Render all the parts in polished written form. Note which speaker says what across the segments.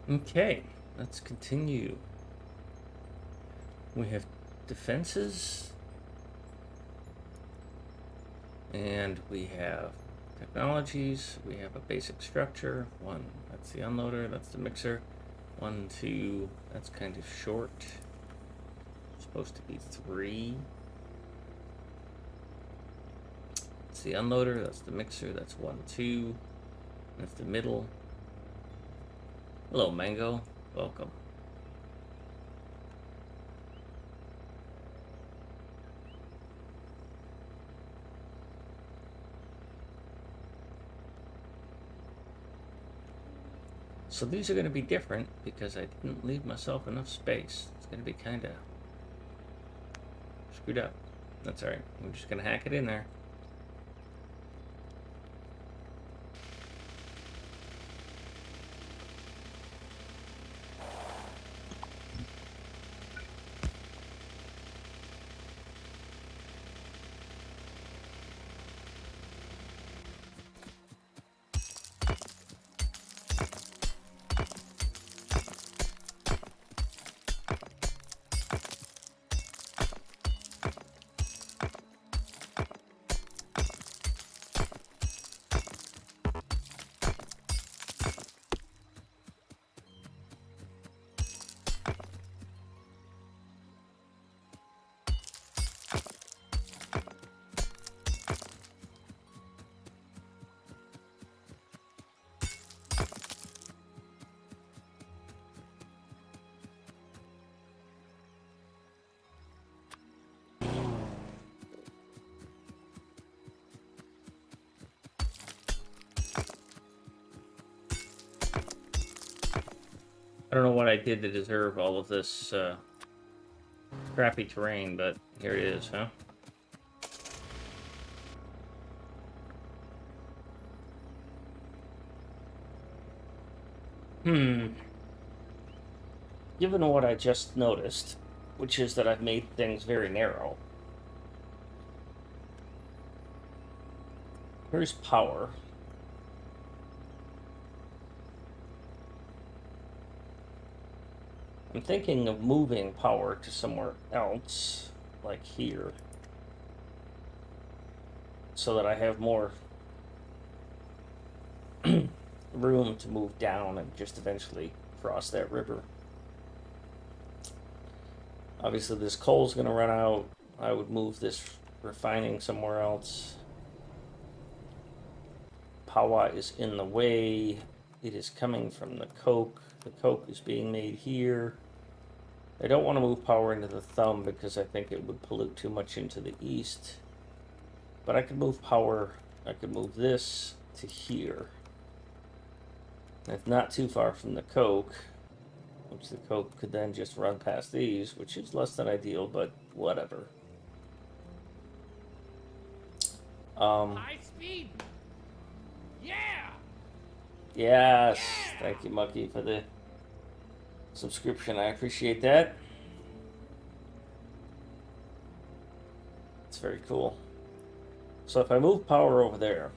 Speaker 1: Okay, let's continue. We have defenses, and we have technologies. We have a basic structure. One, that's the unloader, that's the mixer. 1, 2, that's kind of short. Supposed to be 3. That's the unloader, that's the mixer, that's 1, 2. That's the middle. Hello, Mango. Welcome. So these are going to be different because I didn't leave myself enough space. It's going to be kind of screwed up. That's alright. I'm just going to hack it in there. I don't know what I did to deserve all of this crappy terrain, but here it is, huh? Given what I just noticed, which is that I've made things very narrow. Here's power. I'm thinking of moving power to somewhere else, like here, so that I have more room to move down and just eventually cross that river. Obviously, this coal's going to run out. I would move this refining somewhere else. Power is in the way. It is coming from the coke. The coke is being made here. I don't want to move power into the thumb because I think it would pollute too much into the east. But I could move power. I could move this to here. That's not too far from the coke, which the coke could then just run past these, which is less than ideal, but whatever.
Speaker 2: High speed. Yeah.
Speaker 1: Yes, thank you, Mucky, for the subscription. I appreciate that. It's very cool. So if I move power over there,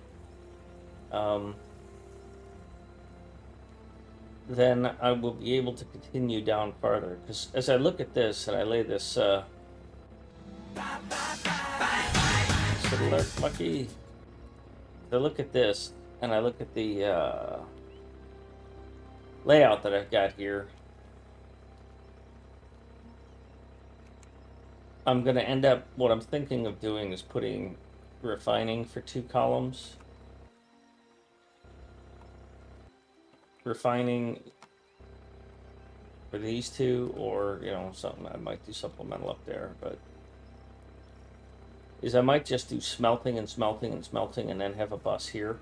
Speaker 1: then I will be able to continue down farther. Because as I look at this and I lay this alert, Mucky. I look at this and I look at the layout that I've got here. I'm going to end up, what I'm thinking of doing is putting refining for 2 columns. Refining for these 2, or, you know, something, I might do supplemental up there, but is I might just do smelting and smelting and smelting and then have a bus here.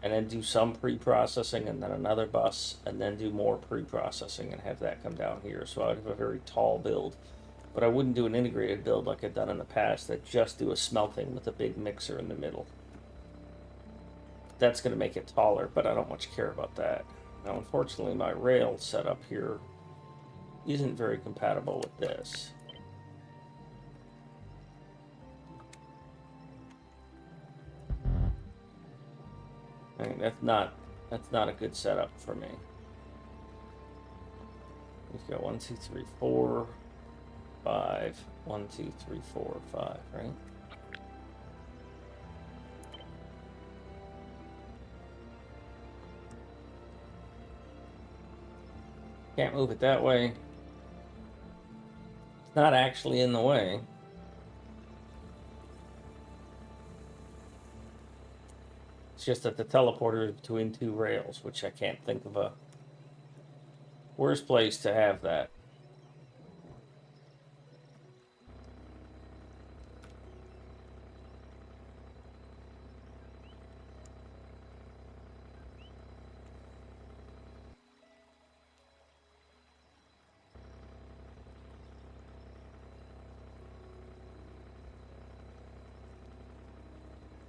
Speaker 1: And then do some pre-processing and then another bus and then do more pre-processing and have that come down here. So I would have a very tall build. But I wouldn't do an integrated build like I've done in the past that just do a smelting with a big mixer in the middle. That's going to make it taller, but I don't much care about that. Now, unfortunately, my rail setup here isn't very compatible with this. I mean, that's not a good setup for me. We've got 1, 2, 3, 4, 5. 1, 2, 3, 4, 5, right? Can't move it that way. It's not actually in the way. It's just that the teleporter is between two rails, which I can't think of a worse place to have that.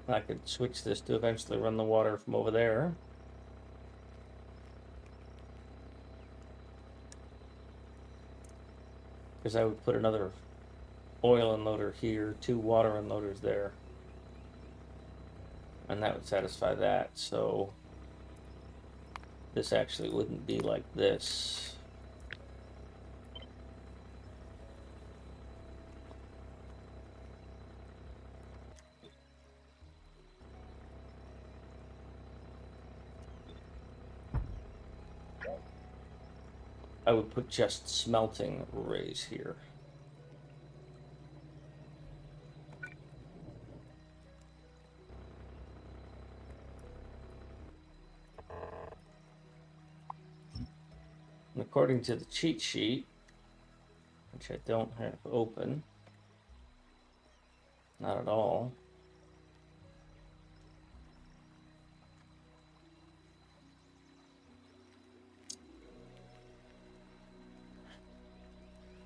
Speaker 1: I could switch this to eventually run the water from over there. Because I would put another oil unloader here, 2 water unloaders there. And that would satisfy that. So this actually wouldn't be like this. I would put just smelting arrays here. And according to the cheat sheet, which I don't have open, not at all.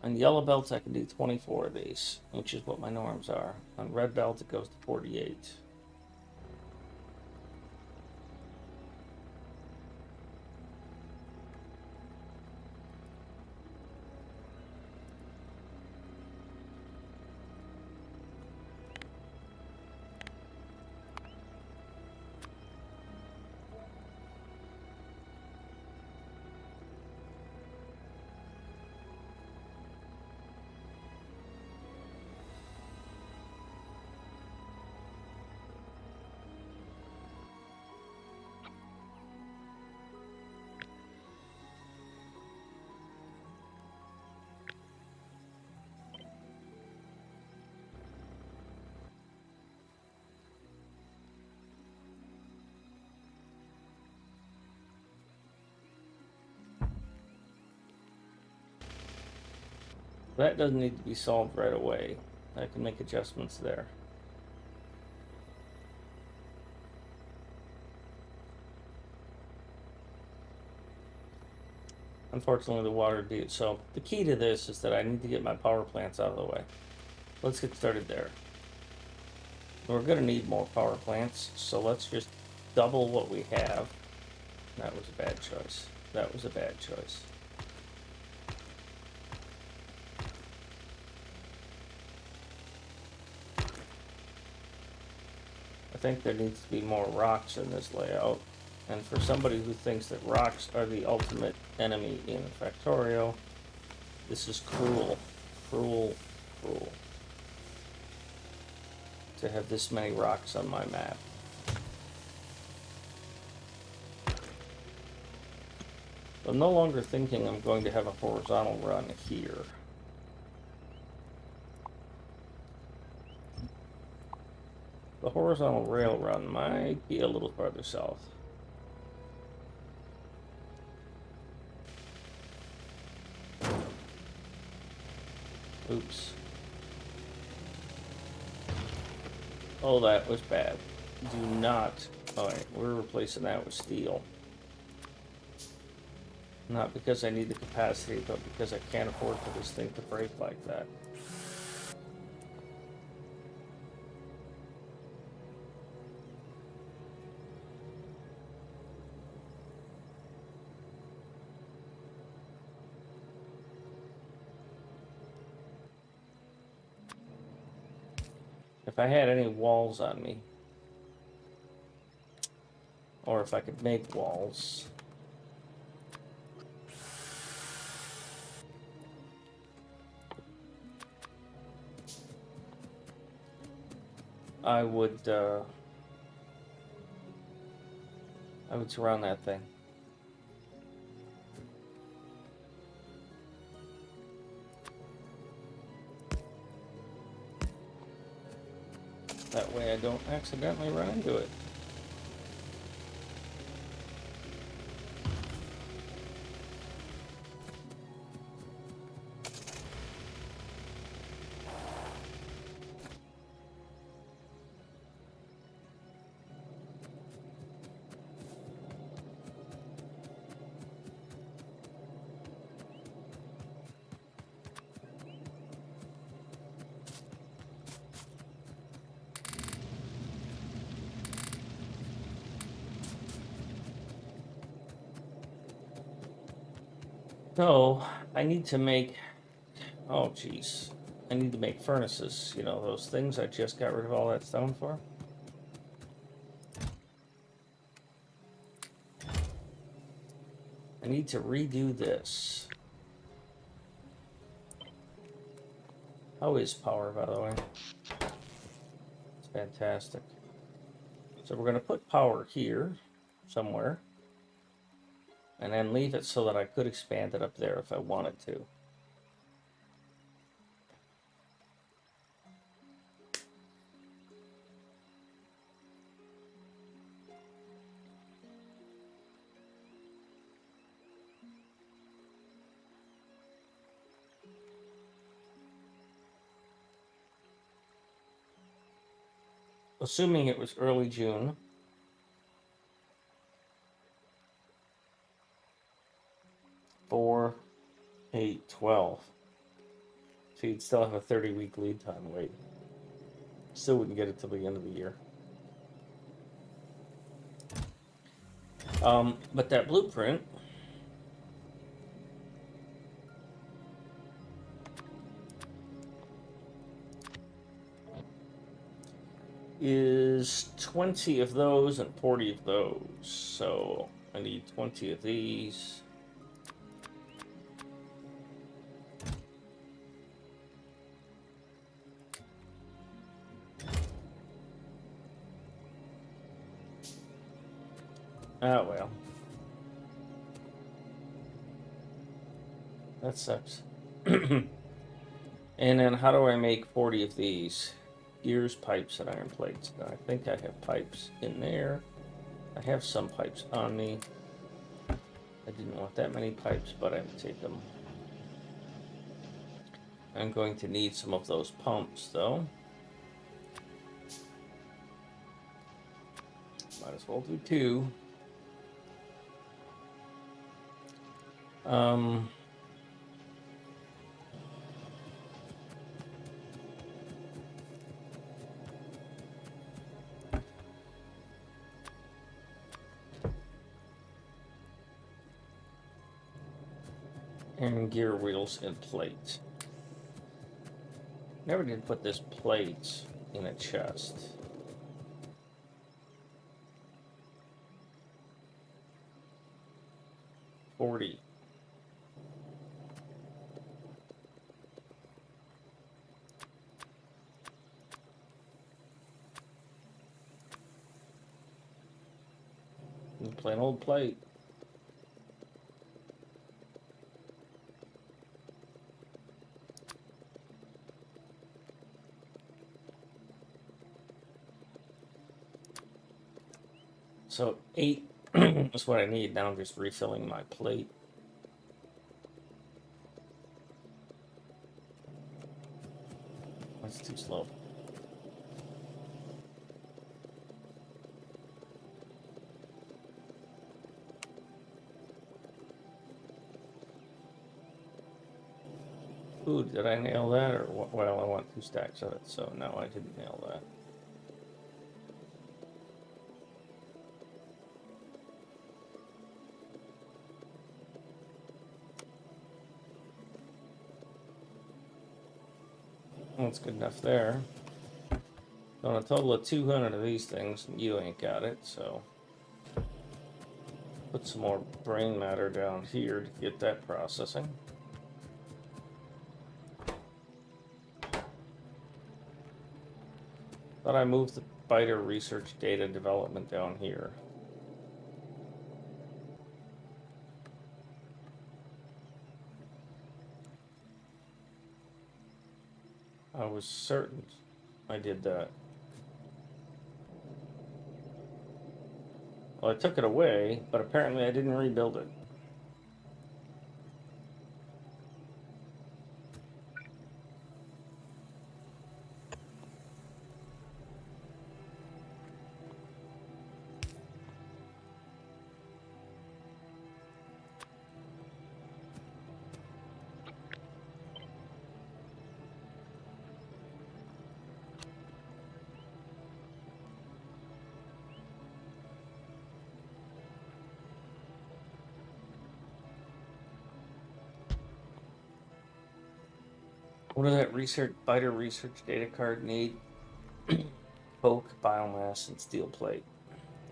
Speaker 1: On yellow belts, I can do 24 of these, which is what my norms are. On red belt, it goes to 48. That doesn't need to be solved right away. I can make adjustments there. Unfortunately, the water deep. So the key to this is that I need to get my power plants out of the way. Let's get started there. We're going to need more power plants, so let's just double what we have. That was a bad choice. That was a bad choice. I think there needs to be more rocks in this layout. And for somebody who thinks that rocks are the ultimate enemy in Factorio, this is cruel. Cruel, cruel. To have this many rocks on my map. I'm no longer thinking I'm going to have a horizontal run here. The horizontal rail run might be a little farther south. Oops. Oh, that was bad. Do not... Alright, we're replacing that with steel. Not because I need the capacity, but because I can't afford for this thing to break like that. If I had any walls on me, or if I could make walls, I would surround that thing. That way I don't accidentally run into it. So, I need to make, oh geez, I need to make furnaces, you know, those things I just got rid of all that stone for. I need to redo this. How is power, by the way? It's fantastic. So we're going to put power here, somewhere, and then leave it so that I could expand it up there if I wanted to. Assuming it was early June. Four, 8, 12. So you'd still have a 30-week lead time. Wait. Still wouldn't get it till the end of the year. But that blueprint is 20 of those and 40 of those. So I need 20 of these. Oh well. That sucks. And then how do I make 40 of these? Gears, pipes, and iron plates. Now, I think I have pipes in there. I have some pipes on me. I didn't want that many pipes, but I will take them. I'm going to need some of those pumps, though. Might as well do 2. And gear wheels and plate. Never did put this plate in a chest. $40. Plain old plate. So 8 is what I need. Now I'm just refilling my plate. That's too slow. Ooh, did I nail that? Or well, I want 2 stacks of it, so no, I didn't nail that. That's good enough there. So on a total of 200 of these things, you ain't got it, so put some more brain matter down here to get that processing. Thought I moved the spider research data development down here. I was certain I did that. Well, I took it away, but apparently I didn't rebuild it. What does that spider research data card need? Oak, biomass, and steel plate.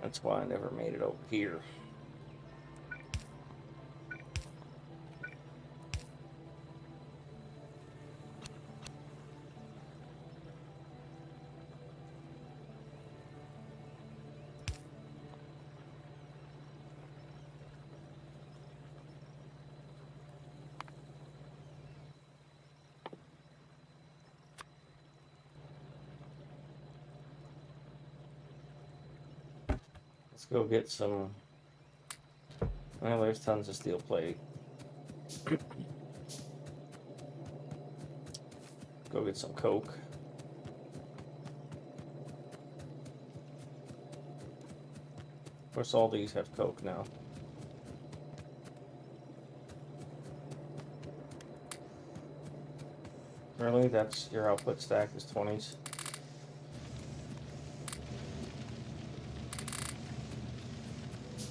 Speaker 1: That's why I never made it over here. Let's go get some. Well, there's tons of steel plate. Go get some coke. Of course, all these have coke now. Really? That's your output stack is 20s?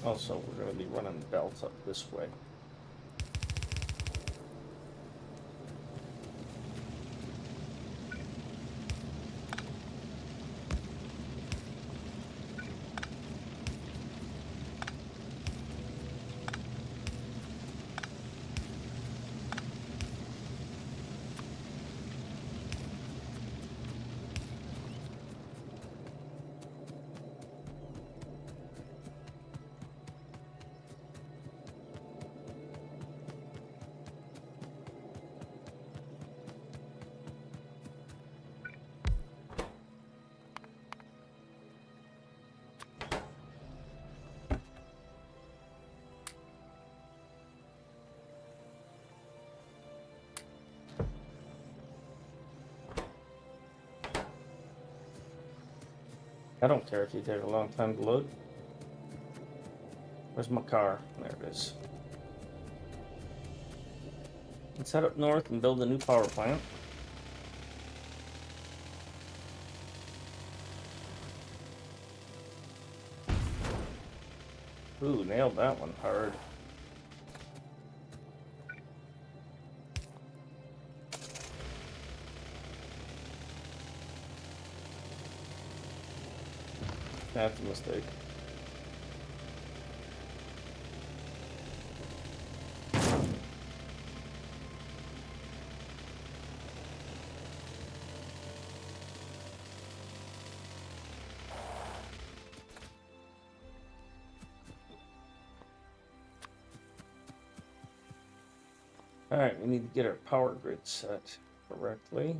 Speaker 1: Also, we're going to be running belts up this way. I don't care if you take a long time to load. Where's my car? There it is. Let's head up north and build a new power plant. Ooh, nailed that one hard. That's a mistake. Alright, we need to get our power grid set correctly.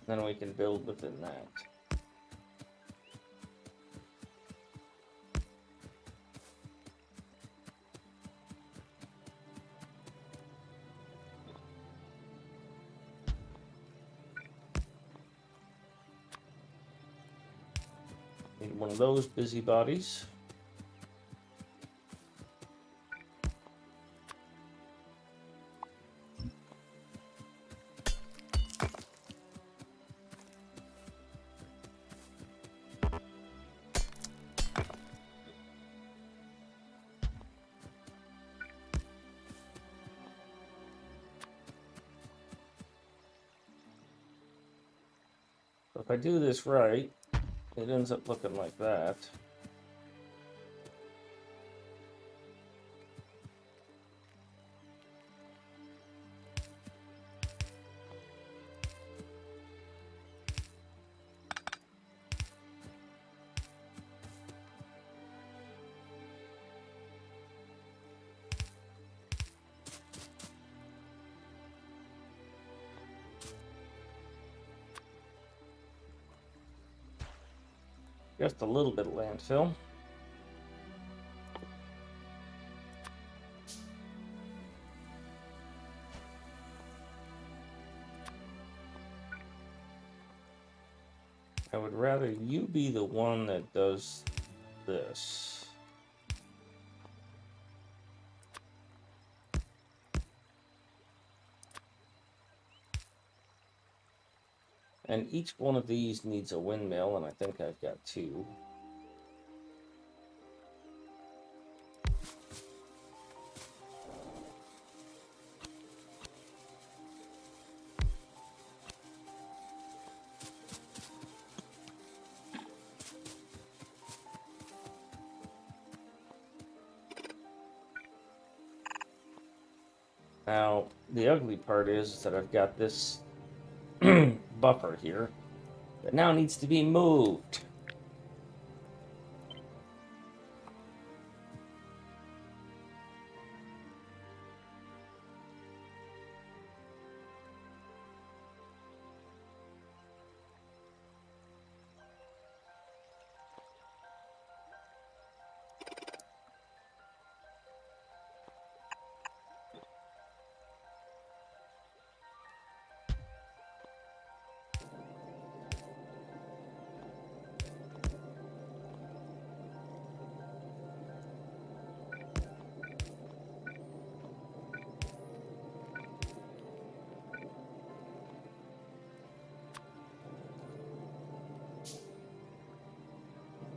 Speaker 1: Then we can build within that. Need one of those busybodies. So if I do this right, it ends up looking like that. Just a little bit of landfill. I would rather you be the one that does this. And each one of these needs a windmill, and I think I've got 2. Now, the ugly part is that I've got this buffer here that now needs to be moved.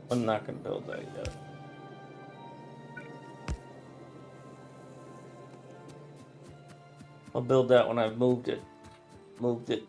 Speaker 1: I'm not going to build that yet. I'll build that when I've moved it. Moved it.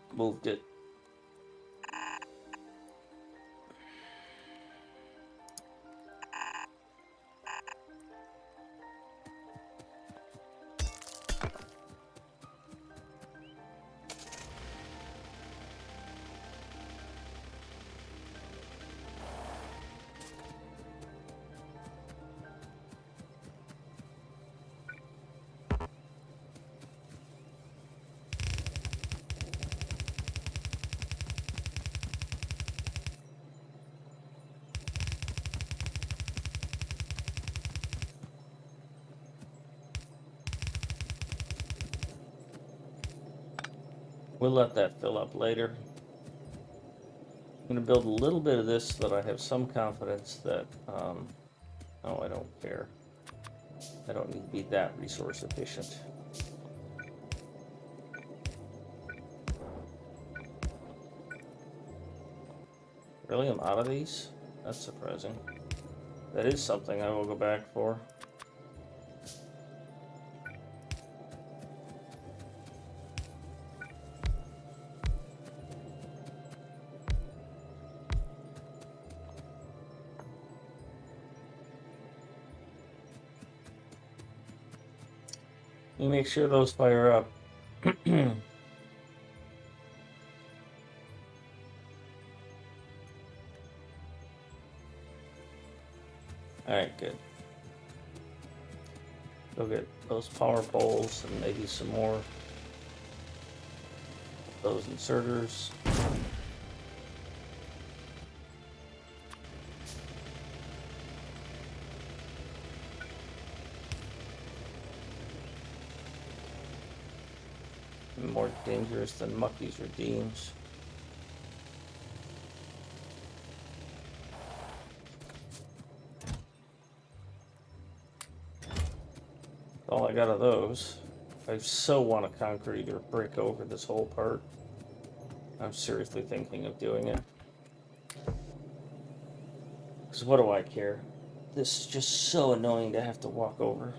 Speaker 1: We'll let that fill up later. I'm going to build a little bit of this so that I have some confidence that, oh, I don't care. I don't need to be that resource efficient. Really, I'm out of these? That's surprising. That is something I will go back for. You make sure those fire up. Alright, good. Go get those power poles and maybe some more of those inserters. More dangerous than Mucky's redeems. All I got of those. I so want to concrete or brick over this whole part. I'm seriously thinking of doing it. Because what do I care? This is just so annoying to have to walk over.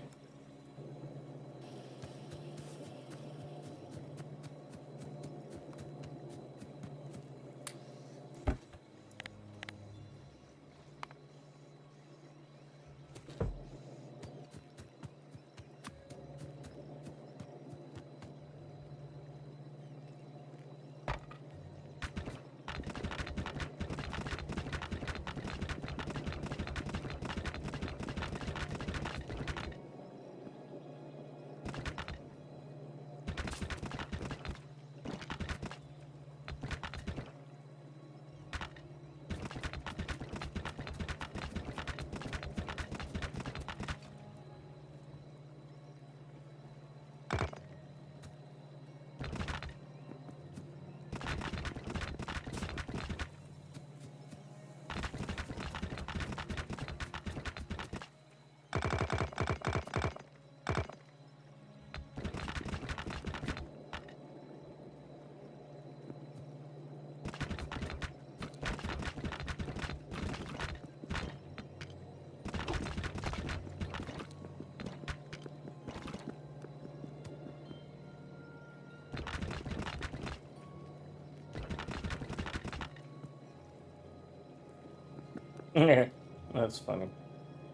Speaker 1: That's funny.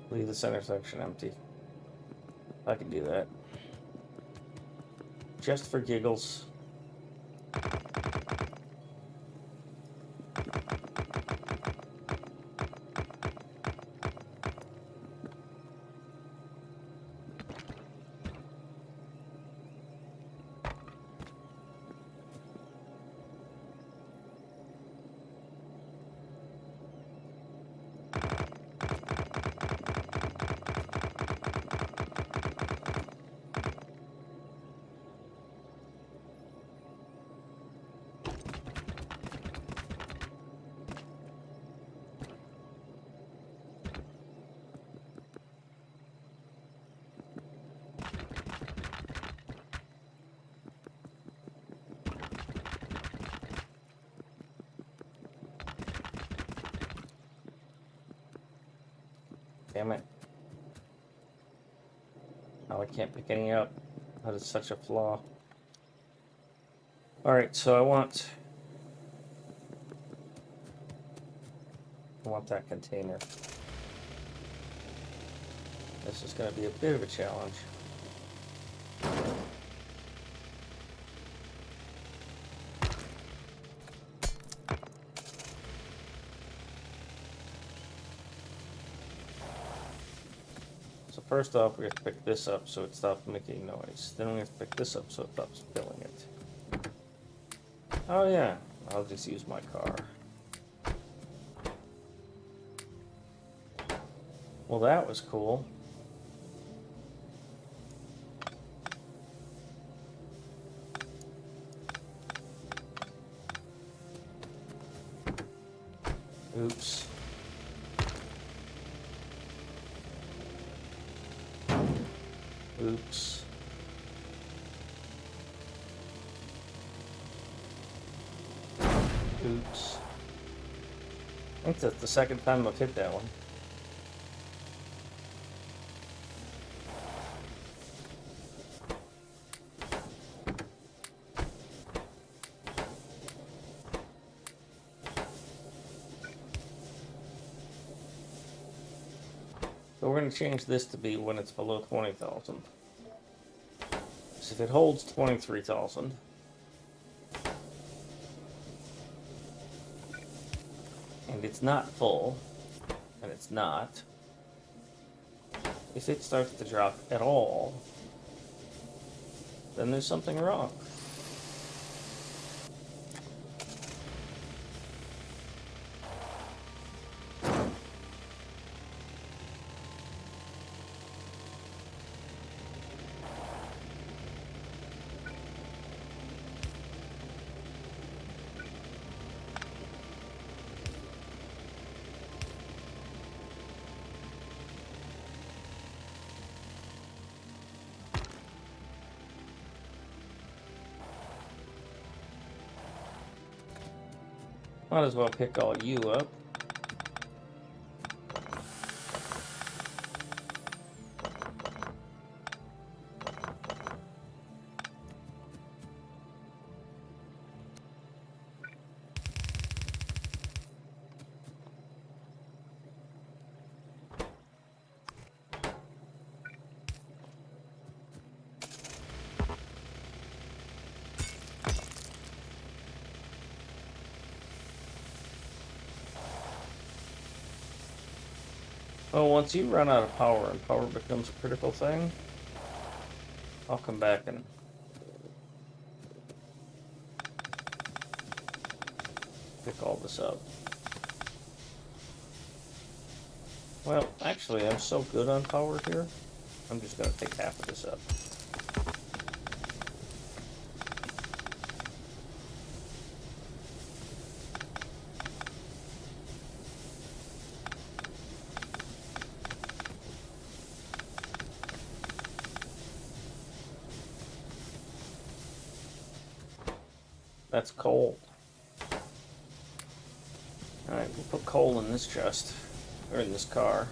Speaker 1: Leave the center section empty. I can do that. Just for giggles. Damn it. Now I can't pick any up. That is such a flaw. Alright, so I want that container. This is going to be a bit of a challenge. So first off, we have to pick this up so it stops making noise. Then we have to pick this up so it stops filling it. Oh yeah, I'll just use my car. Well, that was cool. Oops. Oops. Oops. I think that's the second time I've hit that one. So we're going to change this to be when it's below 20,000. So if it holds 23,000, and it's not full, and it's not, if it starts to drop at all, then there's something wrong. Might as well pick all you up. Well, once you run out of power and power becomes a critical thing, I'll come back and pick all this up. Well, actually, I'm so good on power here, I'm just going to pick half of this up. That's coal. Alright, we'll put coal in this chest, or in this car.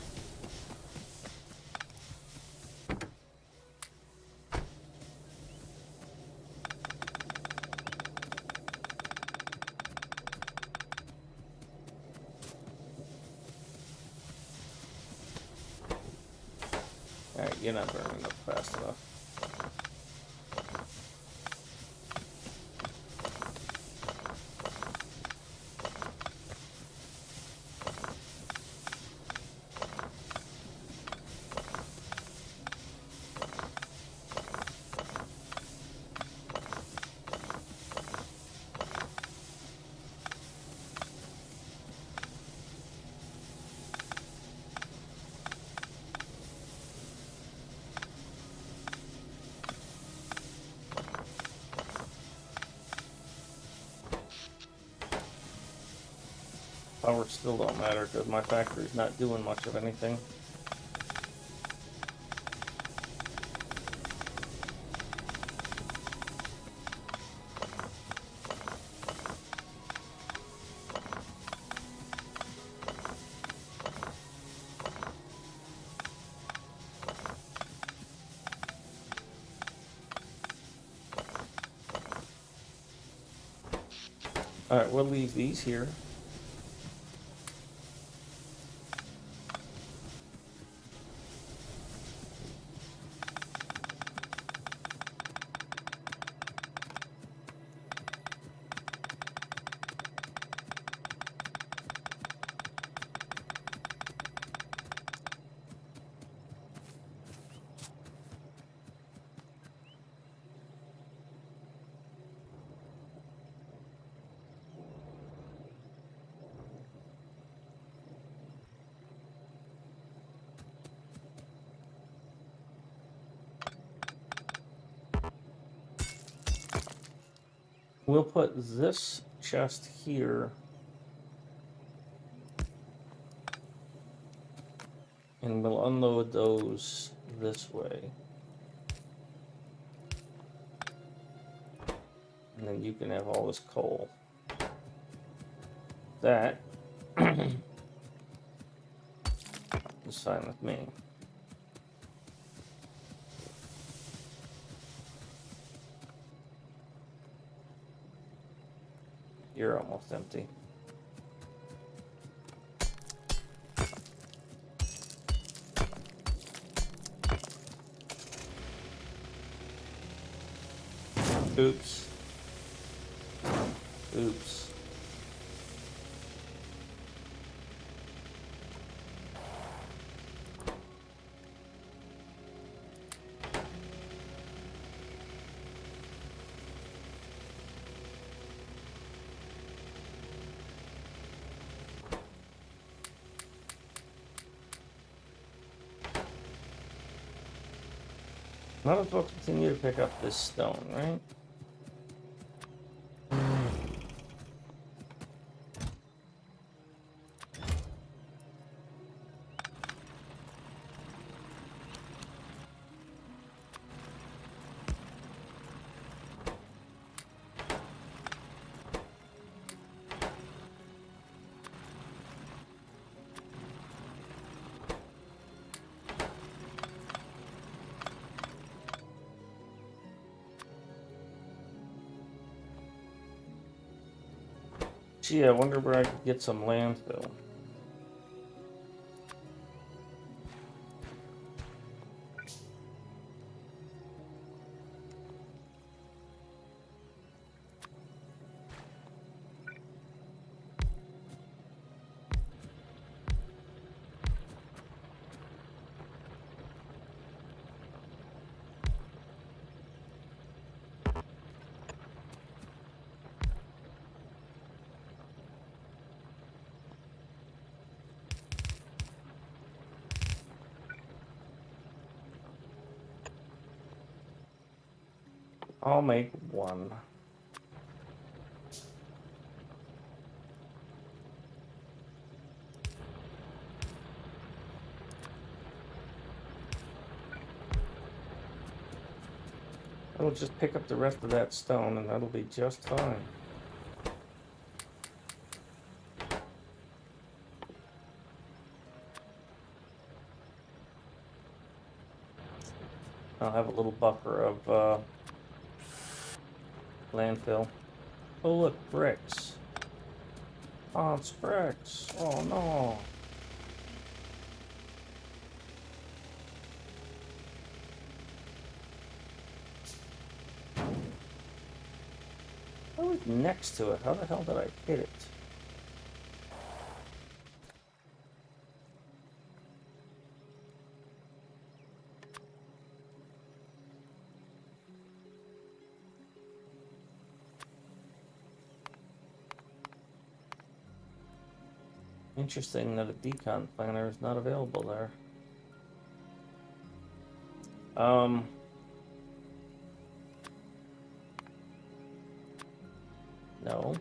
Speaker 1: you're not burning up fast enough. Power still don't matter because my factory's not doing much of anything. Alright, we'll leave these here. We'll put this chest here. And we'll unload those this way. And then you can have all this coal. That is fine with me. You're almost empty. Oops. Oops. Might as well continue to pick up this stone, right? Gee, I wonder where I could get some landfill. I'll make one. I'll just pick up the rest of that stone and that'll be just fine. I'll have a little buffer of landfill. Oh look, bricks. Oh, it's bricks. Oh no. I was next to it. How the hell did I hit it? Interesting that a decon planner is not available there. No.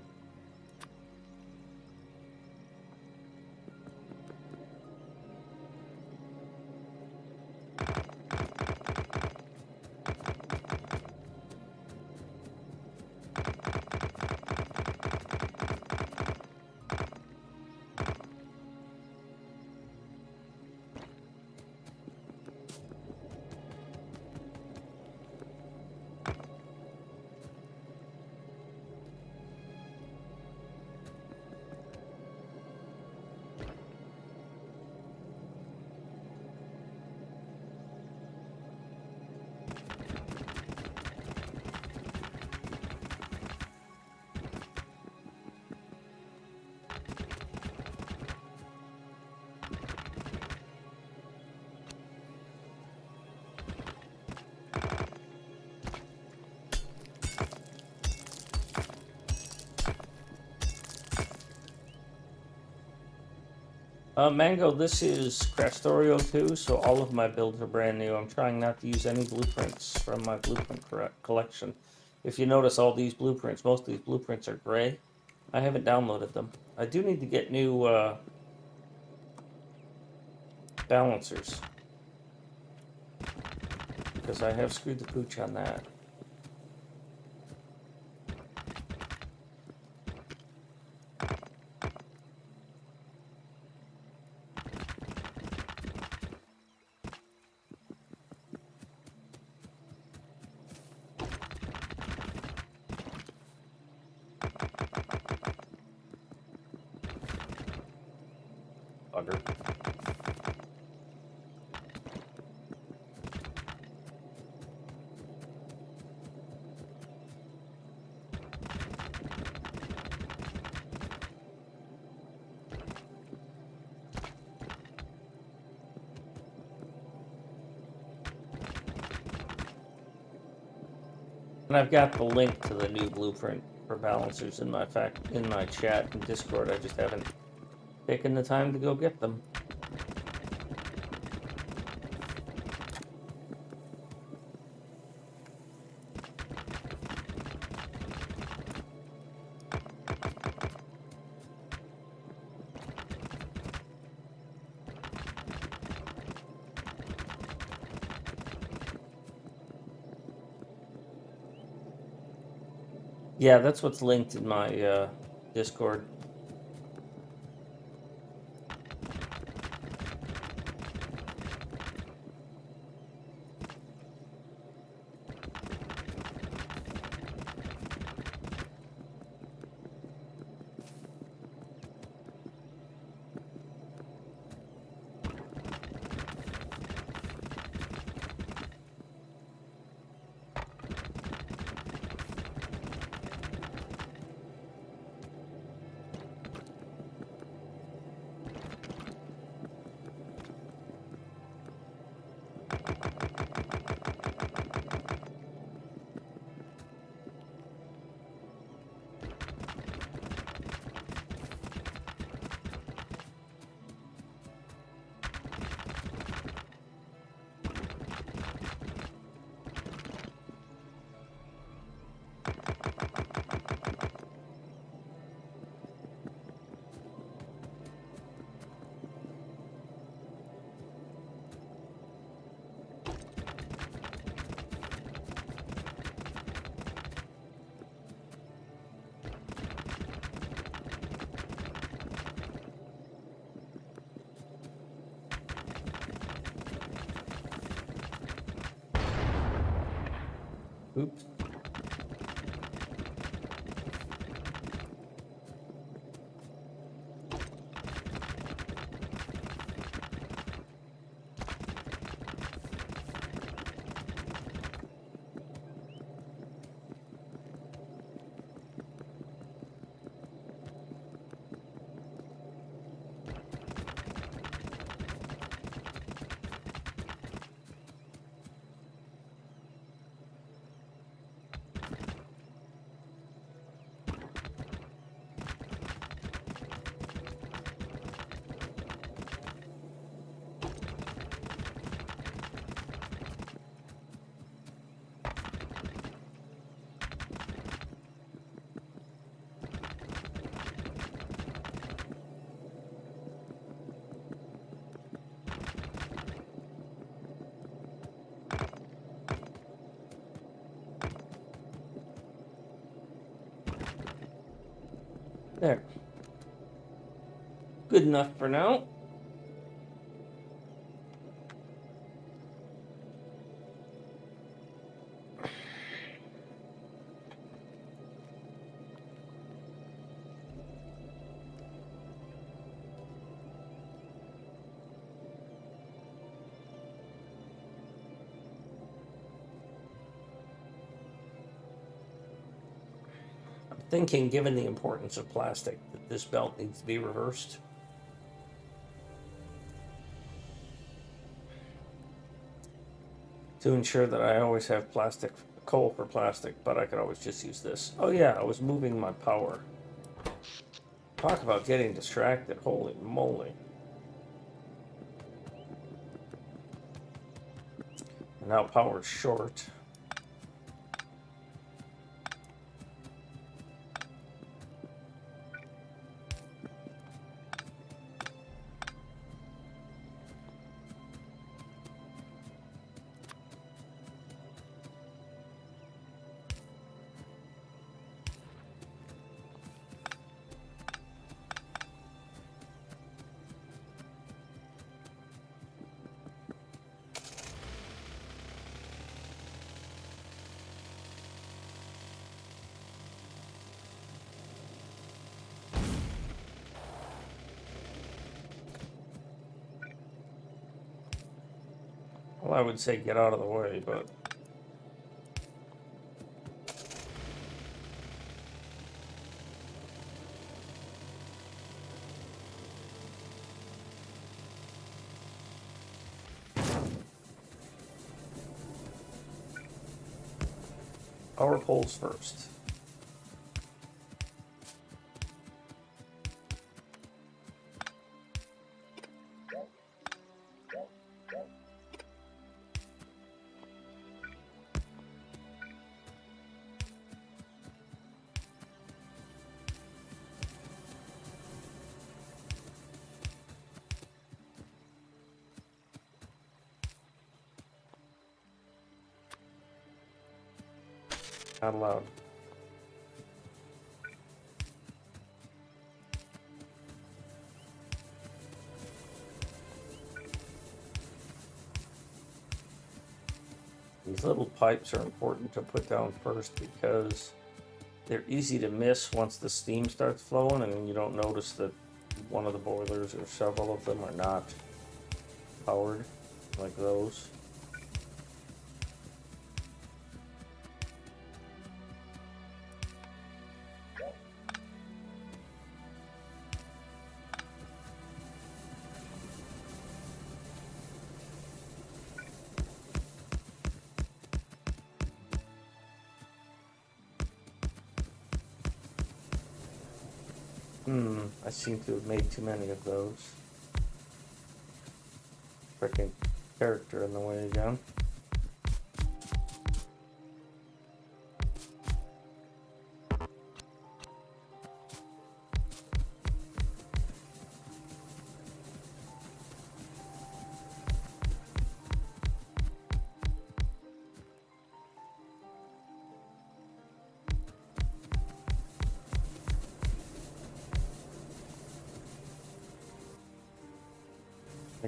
Speaker 1: Mango, this is Krastorio2, so all of my builds are brand new. I'm trying not to use any blueprints from my blueprint collection. If you notice, all these blueprints, most of these blueprints are gray. I haven't downloaded them. I do need to get new balancers, because I have screwed the pooch on that. Bugger. And I've got the link to the new blueprint for balancers in my chat and Discord. I just haven't taken the time to go get them. Yeah, that's what's linked in my Discord. Oops. There. Good enough for now. Thinking, given the importance of plastic, that this belt needs to be reversed. To ensure that I always have plastic, coal for plastic, but I could always just use this. Oh yeah, I was moving my power. Talk about getting distracted, holy moly. And now power's short. Well, I would say get out of the way, but... Power poles first. Not allowed. These little pipes are important to put down first because they're easy to miss once the steam starts flowing and you don't notice that one of the boilers or several of them are not powered, like those. I seem to have made too many of those. Freaking character in the way again.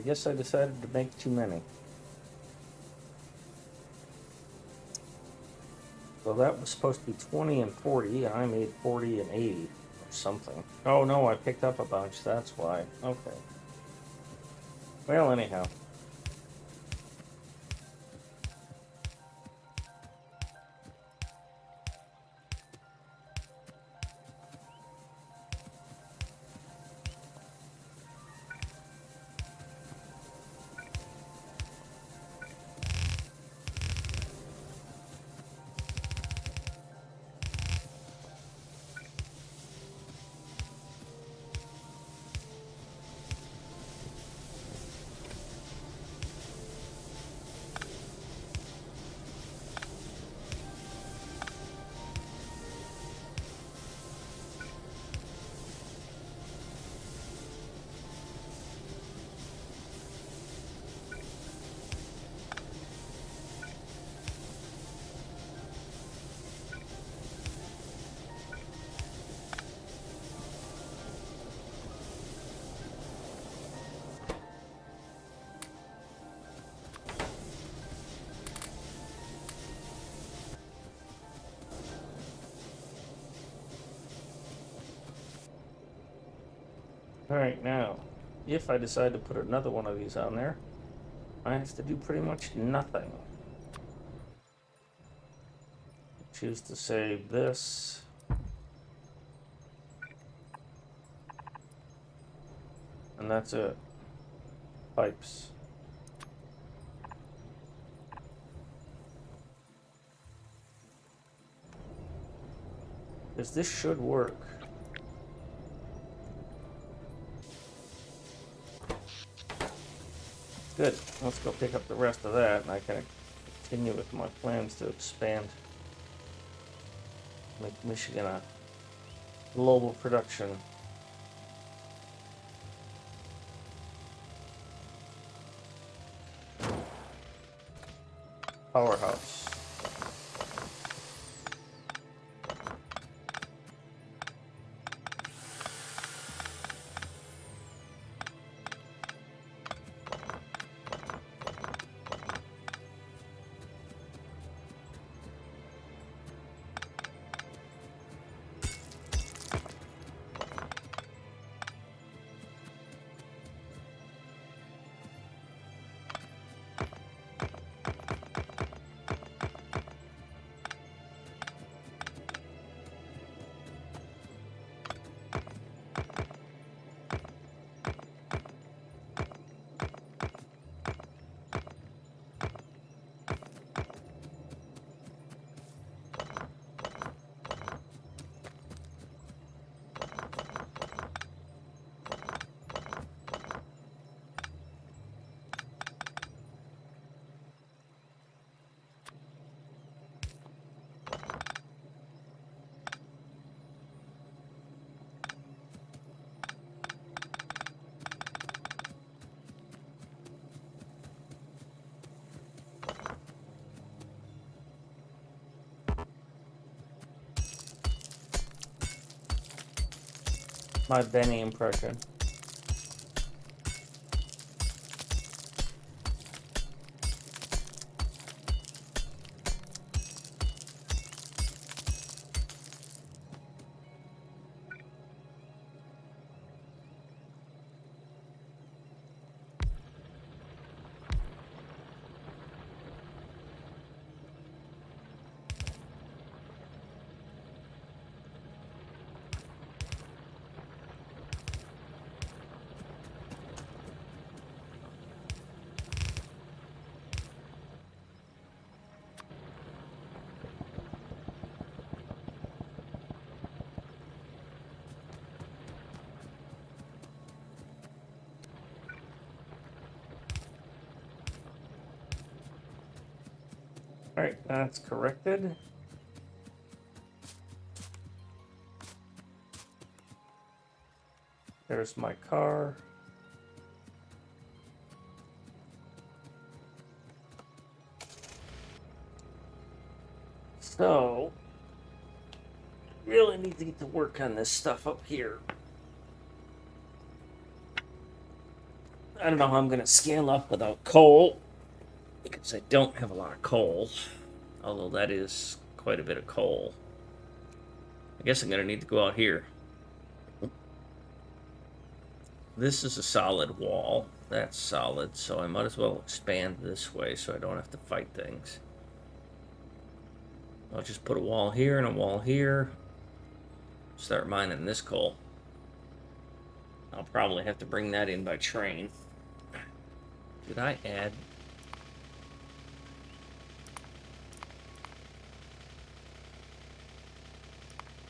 Speaker 1: I guess I decided to make too many. So that was supposed to be 20 and 40, and I made 40 and 80 or something. Oh no, I picked up a bunch, that's why. Okay. Well, anyhow. Alright, now, if I decide to put another one of these on there, I have to do pretty much nothing. Choose to save this. And that's it. Pipes. Because this should work. Good. Let's go pick up the rest of that, and I can continue with my plans to expand. Make Michigan a global production. Powerhouse. My Benny impression. Alright, that's corrected. There's my car. So, really need to get to work on this stuff up here. I don't know how I'm going to scale up without coal, because I don't have a lot of coal, although that is quite a bit of coal. I guess I'm going to need to go out here. This is a solid wall. That's solid, so I might as well expand this way so I don't have to fight things. I'll just put a wall here and a wall here. Start mining this coal. I'll probably have to bring that in by train. Did I add?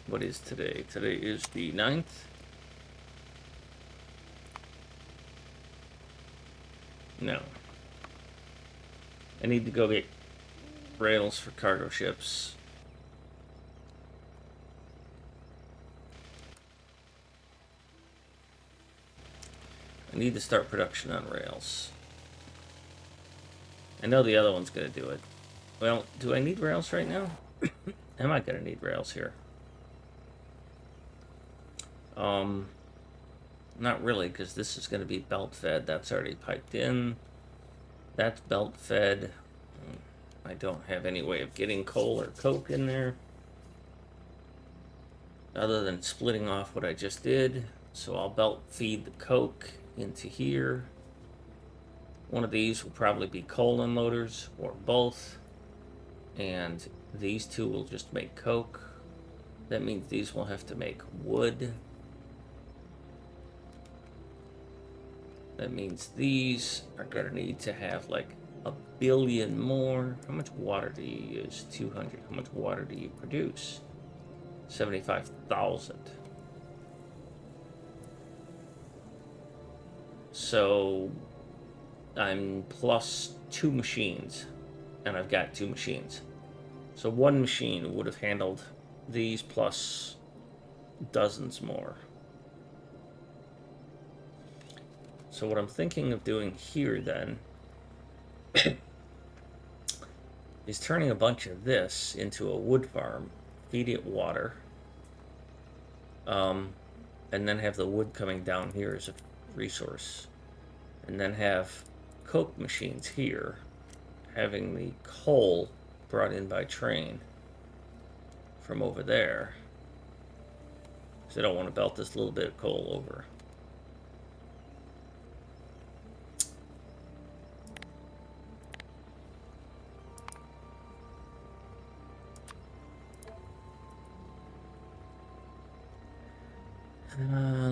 Speaker 1: What is today? Today is the 9th. No. I need to go get rails for cargo ships. I need to start production on rails. I know the other one's going to do it. Well, do I need rails right now? Am I going to need rails here? Not really, because this is going to be belt fed. That's already piped in. That's belt fed. I don't have any way of getting coal or coke in there, other than splitting off what I just did. So I'll belt feed the coke into here. One of these will probably be coal unloaders or both. And these two will just make coke. That means these will have to make wood. That means these are going to need to have like a billion more. How much water do you use? 200. How much water do you produce? 75,000. So I'm plus 2 machines, and I've got 2 machines. So one machine would have handled these plus dozens more. So what I'm thinking of doing here then is turning a bunch of this into a wood farm, feed it water, and then have the wood coming down here as a resource, and then have coke machines here, having the coal brought in by train from over there, because I don't want to belt this little bit of coal over.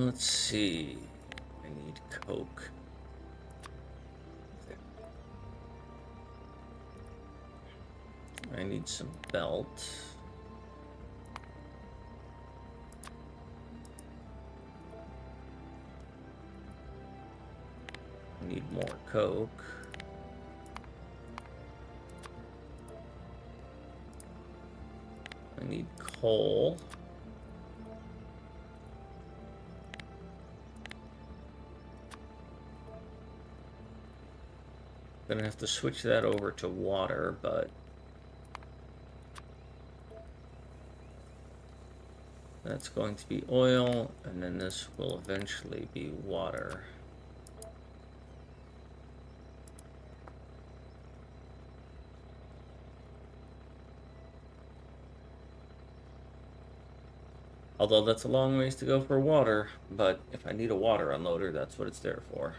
Speaker 1: Let's see. I need coke. I need some belt. I need more coke. I need coal. Gonna have to switch that over to water, but that's going to be oil, and then this will eventually be water. Although that's a long ways to go for water, but if I need a water unloader, that's what it's there for.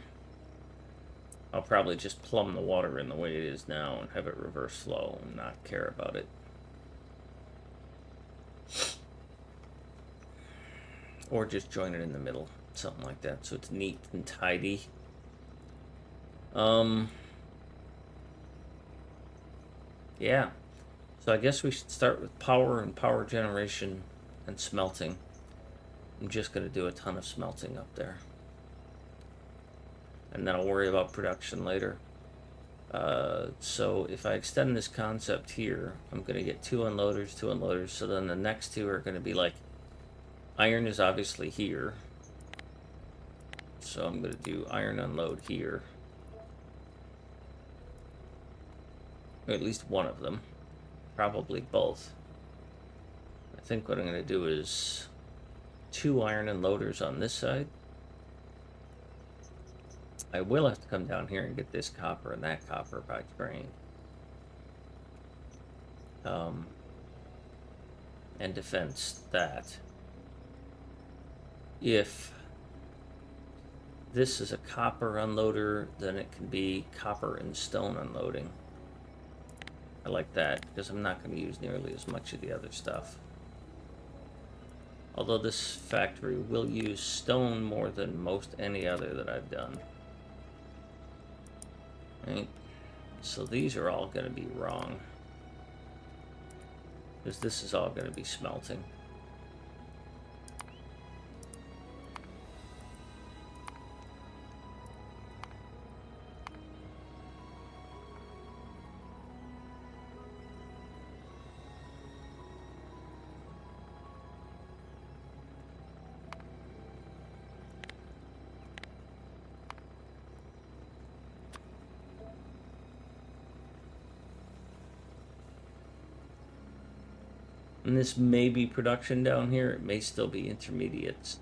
Speaker 1: I'll probably just plumb the water in the way it is now and have it reverse flow and not care about it. Or just join it in the middle, something like that, so it's neat and tidy. Yeah. So I guess we should start with power and power generation and smelting. I'm just going to do a ton of smelting up there. And then I'll worry about production later. So if I extend this concept here, I'm going to get 2 unloaders, so then the next 2 are going to be like, iron is obviously here. So I'm going to do iron unload here. Or at least one of them. Probably both. I think what I'm going to do is 2 iron unloaders on this side. I will have to come down here and get this copper and that copper by train. And defense that. If this is a copper unloader, then it can be copper and stone unloading. I like that, because I'm not going to use nearly as much of the other stuff. Although this factory will use stone more than most any other that I've done. Right? So these are all going to be wrong. Because this is all going to be smelting. And this may be production down here. It may still be intermediates.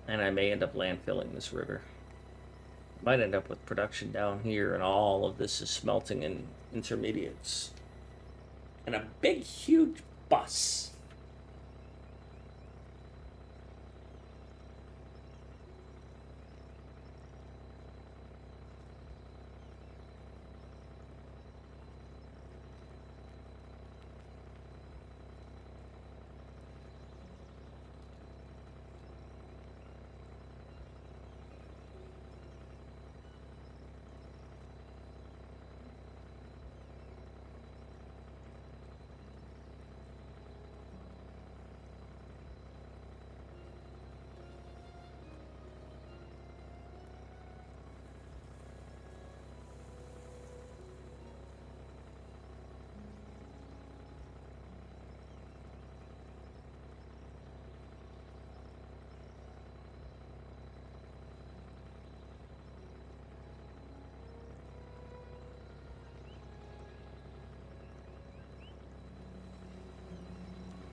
Speaker 1: And I may end up landfilling this river. Might end up with production down here, and all of this is smelting in intermediates. And a big, huge bus.